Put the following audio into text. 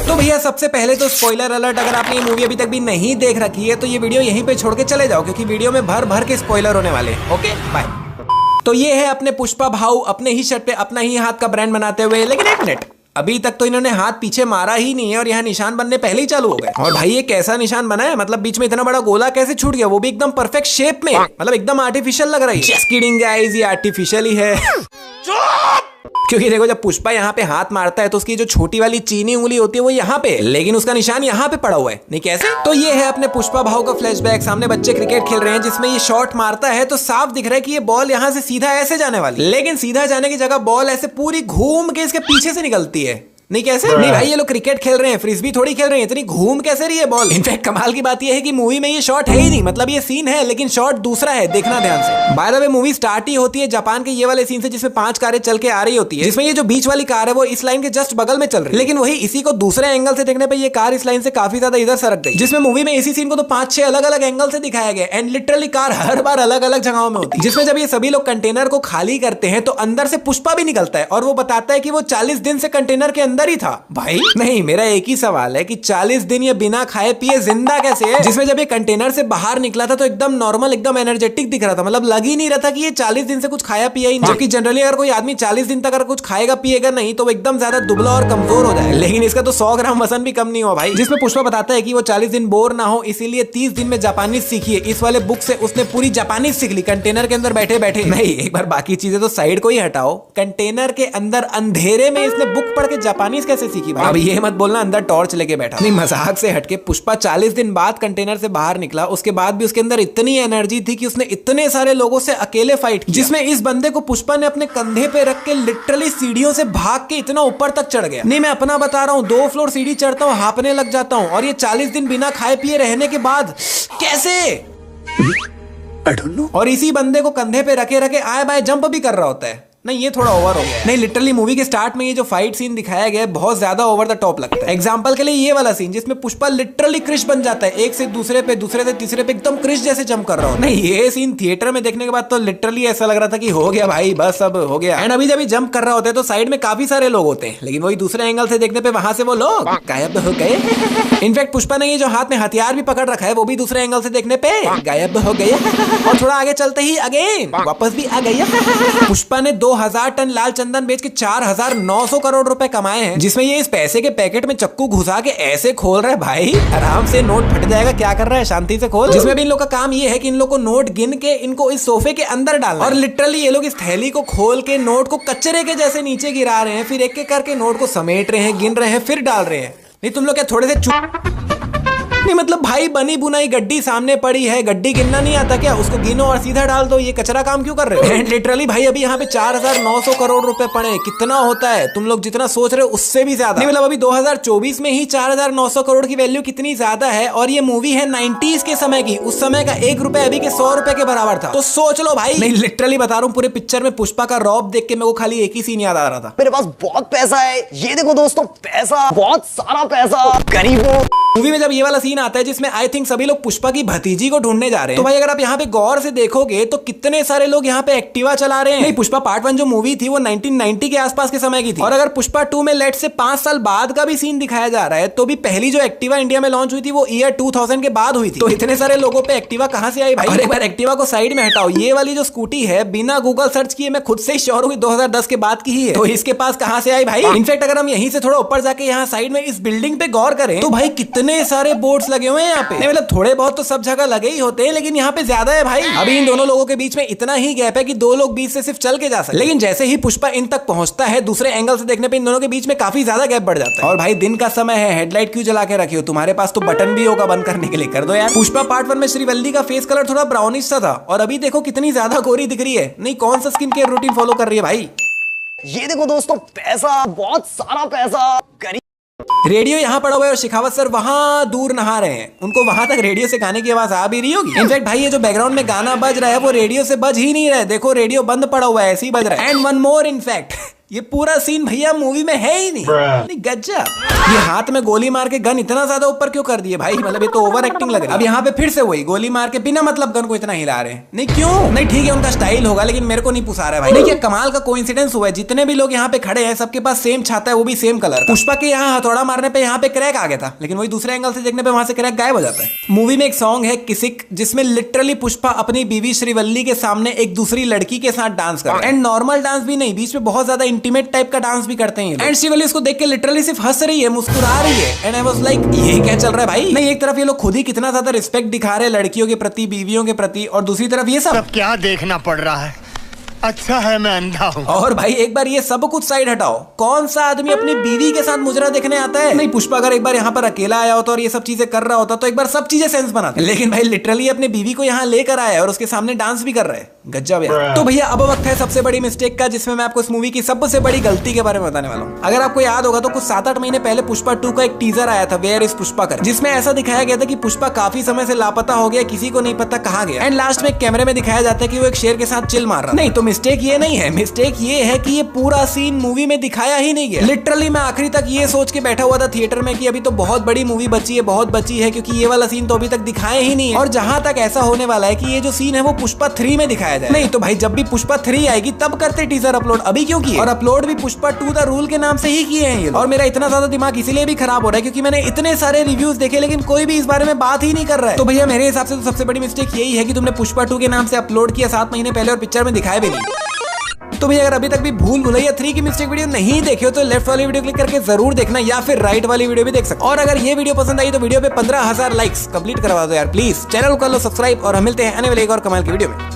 तो भैया सबसे पहले तो स्पॉइलर अलर्ट, अगर आपने ये मूवी अभी तक भी नहीं देख रखी है तो ये वीडियो यहीं पे छोड़ के चले जाओ, क्योंकि वीडियो में भर भर के स्पॉइलर होने वाले हैं। Okay bye. तो ये है अपने पुष्पा भाऊ अपने ही शर्ट पे अपना ही हाथ का ब्रांड बनाते हुए, लेकिन एक मिनट, अभी तक तो इन्होंने हाथ पीछे मारा ही नहीं है और यहाँ निशान बनने पहले ही चालू हो गए। और भाई ये कैसा निशान बना है, मतलब बीच में इतना बड़ा गोला कैसे छूट गया, वो भी एकदम परफेक्ट शेप में, मतलब एकदम आर्टिफिशियल लग रही है। जस्ट किडिंग गाइस, ये आर्टिफिशियल ही है। क्योंकि देखो जब पुष्पा यहाँ पे हाथ मारता है तो उसकी जो छोटी वाली चीनी उंगली होती है वो यहाँ पे, लेकिन उसका निशान यहाँ पे पड़ा हुआ है। नहीं कैसे? तो ये है अपने पुष्पा भाव का फ्लैशबैक। सामने बच्चे क्रिकेट खेल रहे हैं जिसमें ये शॉट मारता है तो साफ दिख रहा है कि ये बॉल यहाँ से सीधा ऐसे जाने वाली, लेकिन सीधा जाने की जगह बॉल ऐसे पूरी घूम के इसके पीछे से निकलती है। नहीं कैसे? नहीं भाई, ये लोग क्रिकेट खेल रहे हैं, फ्रिस्बी थोड़ी खेल रहे हैं, इतनी घूम कैसे रही है बॉल। इनफैक्ट कमाल की बात ये है कि मूवी में ये शॉट है ही नहीं, मतलब ये सीन है लेकिन शॉट दूसरा है, देखना ध्यान से। By the way movie start ही होती है जापान के ये वाले सीन से जिसमें 5 कारें चल के आ रही होती है, जिसमें ये जो बीच वाली कार है वो इस लाइन के जस्ट बगल में चल रही है, लेकिन वही इसी को दूसरे एंगल से देखने पर ये कार इस लाइन से काफी ज्यादा इधर सरक गई, जिसमें मूवी में इसी सीन को तो 5-6 अलग अलग एंगल से दिखाया गया एंड लिटरली कार हर बार अलग अलग जगहों में होती है। जिसमें जब ये सभी लोग कंटेनर को खाली करते हैं तो अंदर से पुष्पा भी निकलता है और वो बताता है कि वो 40 दिन से कंटेनर के अंदर ही था। भाई नहीं, मेरा एक ही सवाल है कि 40 दिन ये बिना खाए पिए जिंदा कैसे है? जिसमें जब ये कंटेनर से बाहर निकला था तो एकदम नॉर्मल, एकदम एनर्जेटिक दिख रहा था, मतलब लग ही नहीं रहा था कि ये 40 दिन से कुछ खाया पिया ही नहीं। जबकि जनरली अगर कोई आदमी 40 दिन तक अगर कुछ खाएगा पिएगा नहीं तो वो एकदम ज्यादा दुबला और कमजोर हो जाए, लेकिन इसका तो 100 ग्राम वजन भी कम नहीं हुआ भाई। जिसमें पुष्पा बताता है कि वो 40 दिन बोर ना हो इसीलिए 30 दिन में जापानीज सीखी है। इस वाले बुक से उसने पूरी जापानीज सीख ली कंटेनर के अंदर बैठे बैठे। नहीं, एक बार बाकी चीजें तो साइड को ही हटाओ, कंटेनर के अंदर अंधेरे में इसने बुक पढ़ के जापानीज कैसे सीखी भाई? अब ये मत बोलना अंदर टॉर्च लेके बैठा। नहीं, मजाक से हटके पुष्पा 40 दिन बाद कंटेनर से बाहर निकला, उसके बाद भी उसके अंदर इतनी एनर्जी थी कि उसने इतने सारे लोगों से अकेले फाइट किया, जिसमें इस बंदे को पुष्पा ने अपने कंधे पे रख के लिटरली सीढ़ियों से भाग के इतना ऊपर तक चढ़ गया। नहीं, मैं अपना बता रहा हूँ, 2 फ्लोर सीढ़ी चढ़ता हूँ हांपने लग जाता हूँ, और ये 40 दिन बिना खाए पिए रहने के बाद कैसे? I don't know। और इसी बंदे को कंधे पे रखे रखे आए बाय जंप भी कर रहा होता है। नहीं, ये थोड़ा ओवर हो गया। नहीं, लिटरली मूवी के स्टार्ट में ये जो फाइट सीन दिखाया गया है बहुत ज्यादा ओवर द टॉप लगता है। एग्जांपल के लिए ये वाला सीन जिसमें पुष्पा लिटरली क्रिश बन जाता है, एक से दूसरे पे, दूसरे से तीसरे पे एकदम क्रिश जैसे जंप कर रहा हो। नहीं, ये सीन थिएटर में देखने के बाद तो लिटरली ऐसा लग रहा था कि हो गया भाई, बस अब हो गया। एंड अभी जब जंप कर रहा होता है तो साइड में काफी सारे लोग होते हैं, लेकिन वही दूसरे एंगल से देखने पे वहां से वो लोग गायब हो गए। इनफैक्ट पुष्पा ने ये जो हाथ में हथियार भी पकड़ रखा है वो भी दूसरे एंगल से देखने पे गायब हो गया। और थोड़ा आगे चलते ही अगेन वापस भी आ गया। पुष्पा ने 2000 टन लाल चंदन बेच के 4900 करोड़ रुपए कमाए हैं, जिसमें ये इस पैसे के पैकेट में चक्कू घुसा के ऐसे खोल रहे भाई, आराम से नोट फट जाएगा, क्या कर रहा है, शांति से खोल। जिसमें भी इन लोग का काम ये है कि इन लोग को नोट गिन के इनको इस सोफे के अंदर डालना, और लिटरली ये लोग इस थैली को खोल के नोट को कचरे के जैसे नीचे गिरा रहे हैं, फिर एक एक करके नोट को समेट रहे हैं, गिन रहे हैं, फिर डाल रहे हैं। नहीं, तुम लोग क्या थोड़े से नहीं, मतलब भाई बनी बुनाई गड्डी सामने पड़ी है, गड्डी गिनना नहीं आता क्या? उसको गिनो और सीधा डाल दो, ये कचरा काम क्यों कर रहे हो? लिटरली भाई अभी यहाँ पे 4900 करोड़ रुपए पड़े, कितना होता है? तुम लोग जितना सोच रहे हो उससे भी ज्यादा। नहीं, मतलब अभी 2024 में ही 4900 करोड़ की वैल्यू कितनी ज्यादा है, और ये मूवी है 90s के समय की। उस समय का 1 रुपए अभी के 100 रुपए के बराबर था, तो सोच लो भाई। नहीं, लिटरली बता रहा हूँ, पूरे पिक्चर में पुष्पा का रौब देख के मेरे को खाली एक ही सीन याद आ रहा था, मेरे पास बहुत पैसा है, ये देखो दोस्तों, पैसा, बहुत सारा पैसा, गरीबों। मूवी में जब ये वाला सीन आता है जिसमें आई थिंक सभी लोग पुष्पा की भतीजी को ढूंढने जा रहे हैं, तो भाई अगर आप यहाँ पे गौर से देखोगे तो कितने सारे लोग यहाँ पे एक्टिवा चला रहे हैं। नहीं, पुष्पा पार्ट 1 जो मूवी थी वो 1990 के आसपास के समय की थी, और अगर पुष्पा 2 में लेट से 5 साल बाद का भी सीन दिखाया जा रहा है तो भी पहली जो एक्टिवा इंडिया में लॉन्च हुई थी वो ईयर 2000 के बाद हुई थी। तो इतने सारे लोगों पे एक्टिवा कहाँ से आई भाई? और एक बार एक्टिवा को साइड में हटाओ, ये वाली जो स्कूटी है बिना गूगल सर्च किए मैं खुद से ही श्योर हूँ 2010 के बाद की ही है, तो इसके पास कहाँ से आई भाई? इनफैक्ट अगर हम यहीं से थोड़ा ऊपर जाके यहाँ साइड में इस बिल्डिंग पे गौर करें तो भाई कितने सारे बोर्ड्स लगे हुए हैं यहाँ पे। नहीं, मतलब थोड़े बहुत तो सब जगह लगे ही होते हैं, लेकिन यहाँ पे ज्यादा है भाई। अभी इन दोनों लोगों के बीच में इतना ही गैप है कि 2 लोग बीच से सिर्फ चल के जा सकते, लेकिन जैसे ही पुष्पा इन तक पहुंचता है दूसरे एंगल से देखने पे इन दोनों के बीच में काफी ज्यादा गैप बढ़ जाता है। और भाई दिन का समय है, हेडलाइट क्यों जला के रखी हो? तुम्हारे पास तो बटन भी होगा बंद करने के लिए, कर दो यार। पुष्पा पार्ट 1 में श्रीवल्ली का फेस कलर थोड़ा ब्राउनिश सा था, और अभी देखो कितनी ज्यादा गोरी दिख रही है। नहीं, कौन सा स्किन केयर रूटीन फॉलो कर रही है भाई? ये देखो दोस्तों, पैसा, बहुत सारा पैसा, गरीब। रेडियो यहाँ पड़ा हुआ है और शेखावत सर वहां दूर नहा रहे हैं, उनको वहां तक रेडियो से गाने की आवाज आ भी रही होगी। इनफैक्ट भाई ये जो बैकग्राउंड में गाना बज रहा है वो रेडियो से बज ही नहीं रहा है, देखो रेडियो बंद पड़ा हुआ है, ऐसे ही बज रहा है। एंड वन मोर इनफैक्ट ये पूरा सीन भैया मूवी में है ही नहीं गजब। ये हाथ में गोली मार के गन इतना ज्यादा ऊपर क्यों कर दिए भाई, मतलब ये तो ओवर एक्टिंग लग रही है। अब यहाँ पे फिर से वही गोली मार के बिना मतलब गन को इतना हिला रहे हैं, नहीं क्यों, नहीं ठीक है उनका स्टाइल होगा लेकिन मेरे को नहीं पुसा रहा है भाई। देखिए कमाल का कोइंसिडेंस हुआ है, जितने भी लोग यहाँ पे खड़े हैं सबके पास सेम छाता है, वो भी सेम कलर। पुष्पा के यहाँ हथौड़ा मारने पे यहाँ पे क्रैक आ गया था, लेकिन वही दूसरे एंगल से देखने पे वहां से क्रैक गायब हो जाता है। मूवी में एक सॉन्ग है किसिक, जिसमें लिटरली पुष्पा अपनी बीवी श्रीवल्ली के सामने एक दूसरी लड़की के साथ डांस कर रहे हैं, एंड नॉर्मल डांस भी नहीं, बीच में बहुत ज्यादा इंटीमेट टाइप का डांस भी करते हैं। एंड श्रीवल्ली उसको देख के लिटरली सिर्फ हंस रही है, मुस्कुरा रही है, एंड आई वाज लाइक ये क्या चल रहा है भाई। नहीं एक तरफ ये लोग खुद ही कितना ज्यादा रिस्पेक्ट दिखा रहे हैं लड़कियों के प्रति, बीवियों के प्रति, और दूसरी तरफ ये सब क्या देखना पड़ रहा है। अच्छा है मैं अंधा हूँ। और भाई एक बार ये सब कुछ साइड हटाओ, कौन सा आदमी अपनी बीवी के साथ मुजरा देखने आता है। नहीं पुष्पा अगर एक बार यहाँ पर अकेला आया होता और ये सब चीजें कर रहा होता तो एक बार सब चीजें सेंस बनाते, लेकिन भाई लिटरली अपनी बीवी को यहाँ लेकर आया और उसके सामने डांस भी कर रहा है, गजब यार। तो भैया अब वक्त है सबसे बड़ी मिस्टेक का, जिसमें मैं आपको इस मूवी की सबसे बड़ी गलती के बारे में बताने वाला हूँ। अगर आपको याद होगा तो कुछ 7-8 महीने पहले पुष्पा 2 का एक टीजर आया था, वेयर इज पुष्पा कर, जिसमें ऐसा दिखाया गया था कि पुष्पा काफी समय से लापता हो गया, किसी को नहीं पता कहाँ गया, एंड लास्ट में कैमरे में दिखाया जाता है कि वो एक शेर के साथ चिल मार रहा है। नहीं तो मिस्टेक ये नहीं है, मिस्टेक ये है कि ये पूरा सीन मूवी में दिखाया ही नहीं गया। लिटरली मैं आखिरी तक ये सोच के बैठा हुआ था थिएटर में कि अभी तो बहुत बड़ी मूवी बची है, बहुत बची है, क्योंकि ये वाला सीन तो अभी तक दिखाया ही नहीं है। और जहां तक ऐसा होने वाला है कि ये जो सीन है वो पुष्पा 3 में दिखाया जाए। नहीं तो भाई जब भी पुष्पा 3 आएगी तब करते टीजर अपलोड, अभी क्यों किए, और अपलोड भी पुष्पा 2 द रूल के नाम से ही किए हैं ये। और मेरा इतना ज्यादा दिमाग इसीलिए भी खराब हो रहा है क्योंकि मैंने इतने सारे रिव्यूज देखे लेकिन कोई भी इस बारे में बात ही नहीं कर रहा है। तो भैया मेरे हिसाब से तो सबसे बड़ी मिस्टेक यही है कि तुमने पुष्पा 2 के नाम से अपलोड किया 7 महीने पहले और पिक्चर में दिखाया भी नहीं। तो भैया अगर अभी तक भी भूल भुलैया 3 की मिस्टेक वीडियो नहीं देखी हो तो लेफ्ट वाली वीडियो क्लिक करके जरूर देखना, या फिर राइट वाली वीडियो भी देख सकते। और अगर ये वीडियो पसंद आई तो वीडियो पे 15,000 लाइक्स कंप्लीट करवा दो यार प्लीज। चैनल को कर लो सब्सक्राइब और हम मिलते हैं आने वाले एक और कमाल की वीडियो में।